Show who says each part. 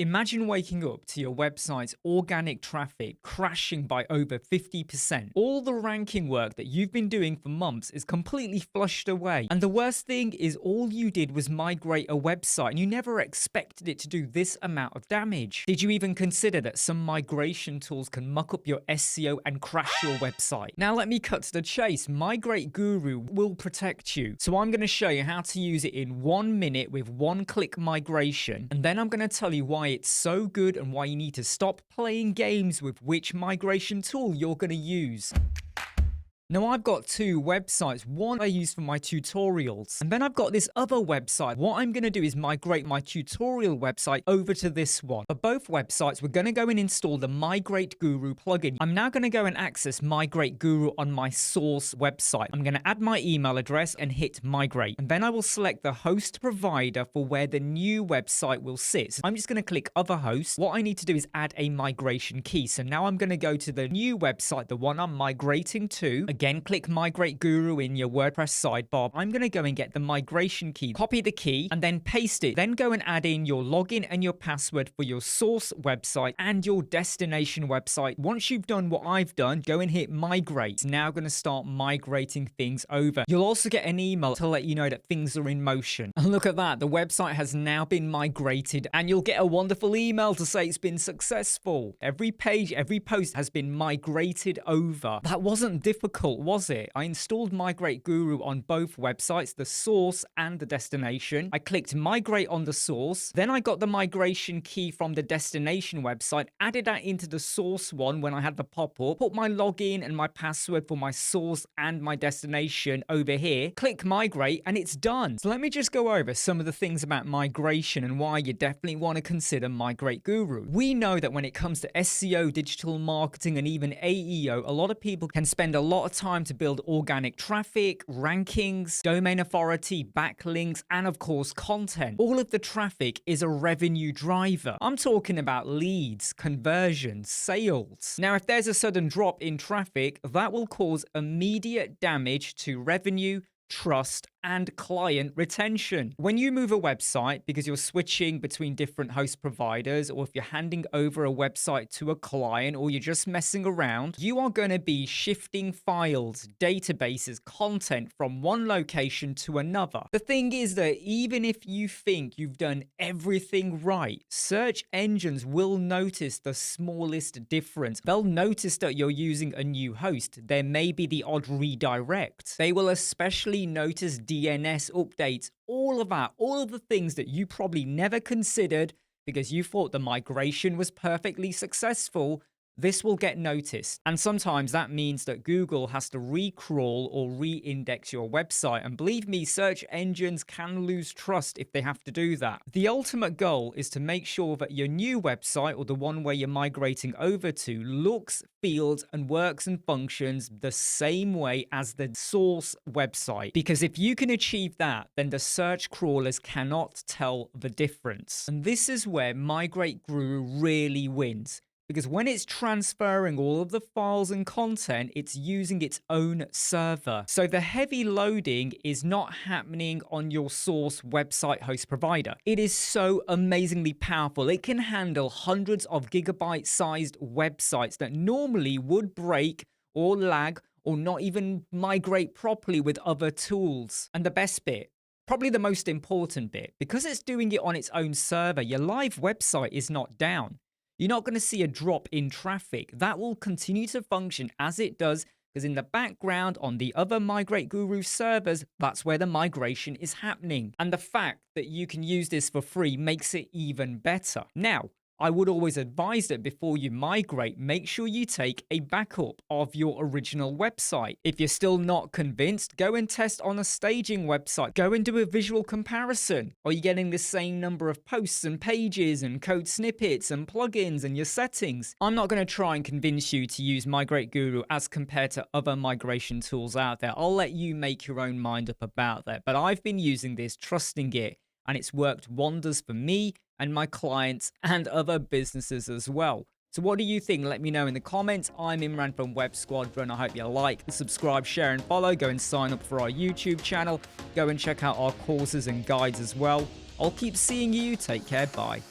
Speaker 1: Imagine waking up to your website's organic traffic crashing by over 50%. All the ranking work that you've been doing for months is completely flushed away. And the worst thing is all you did was migrate a website and you never expected it to do this amount of damage. Did you even consider that some migration tools can muck up your SEO and crash your website? Now let me cut to the chase. Migrate Guru will protect you. So I'm going to show you how to use it in 1 minute with one-click migration. And then I'm going to tell you why it's so good and why you need to stop playing games with which migration tool you're going to use. Now I've got two websites, one I use for my tutorials, and then I've got this other website. What I'm going to do is migrate my tutorial website over to this one. For both websites, we're going to go and install the Migrate Guru plugin. I'm now going to go and access Migrate Guru on my source website. I'm going to add my email address and hit migrate, and then I will select the host provider for where the new website will sit. So I'm just going to click other hosts. What I need to do is add a migration key. So now I'm going to go to the new website, the one I'm migrating to. Again, click Migrate Guru in your WordPress sidebar. I'm going to go and get the migration key, copy the key, and then paste it. Then go and add in your login and your password for your source website and your destination website. Once you've done what I've done, go and hit migrate. It's now going to start migrating things over. You'll also get an email to let you know that things are in motion. And look at that, the website has now been migrated, and you'll get a wonderful email to say it's been successful. Every page, every post has been migrated over. That wasn't difficult, was it? I installed Migrate Guru on both websites, the source and the destination. I clicked migrate on the source. Then I got the migration key from the destination website, added that into the source one when I had the pop-up, put my login and my password for my source and my destination over here, click migrate, and it's done. So let me just go over some of the things about migration and why you definitely want to consider Migrate Guru. We know that when it comes to SEO, digital marketing, and even AEO, a lot of people can spend a lot of time to build organic traffic, rankings, domain authority, backlinks, and of course content. All of the traffic is a revenue driver. I'm talking about leads, conversions, sales. Now, if there's a sudden drop in traffic, that will cause immediate damage to revenue, trust, and client retention. When you move a website because you're switching between different host providers, or if you're handing over a website to a client, or you're just messing around, you are going to be shifting files, databases, content from one location to another. The thing is that even if you think you've done everything right, search engines will notice the smallest difference. They'll notice that you're using a new host. There may be the odd redirect. They will especially notice DNS updates, all of that, all of the things that you probably never considered because you thought the migration was perfectly successful. This will get noticed. And sometimes that means that Google has to recrawl or re-index your website. And believe me, search engines can lose trust if they have to do that. The ultimate goal is to make sure that your new website, or the one where you're migrating over to, looks, feels, and works and functions the same way as the source website. Because if you can achieve that, then the search crawlers cannot tell the difference. And this is where Migrate Guru really wins. Because when it's transferring all of the files and content, it's using its own server. So the heavy loading is not happening on your source website host provider. It is so amazingly powerful. It can handle hundreds of gigabyte sized websites that normally would break or lag or not even migrate properly with other tools. And the best bit, probably the most important bit, because it's doing it on its own server, your live website is not down. You're not going to see a drop in traffic. That will continue to function as it does, because in the background on the other Migrate Guru servers, that's where the migration is happening. And the fact that you can use this for free makes it even better. Now, I would always advise that before you migrate, make sure you take a backup of your original website. If you're still not convinced, go and test on a staging website. Go and do a visual comparison. Are you getting the same number of posts and pages and code snippets and plugins and your settings? I'm not going to try and convince you to use Migrate Guru as compared to other migration tools out there. I'll let you make your own mind up about that. But I've been using this, trusting it, and it's worked wonders for me and my clients and other businesses as well. So what do you think? Let me know in the comments. I'm Imran from Web Squadron. I hope you like, subscribe, share, and follow. Go and sign up for our YouTube channel. Go and check out our courses and guides as well. I'll keep seeing you. Take care. Bye.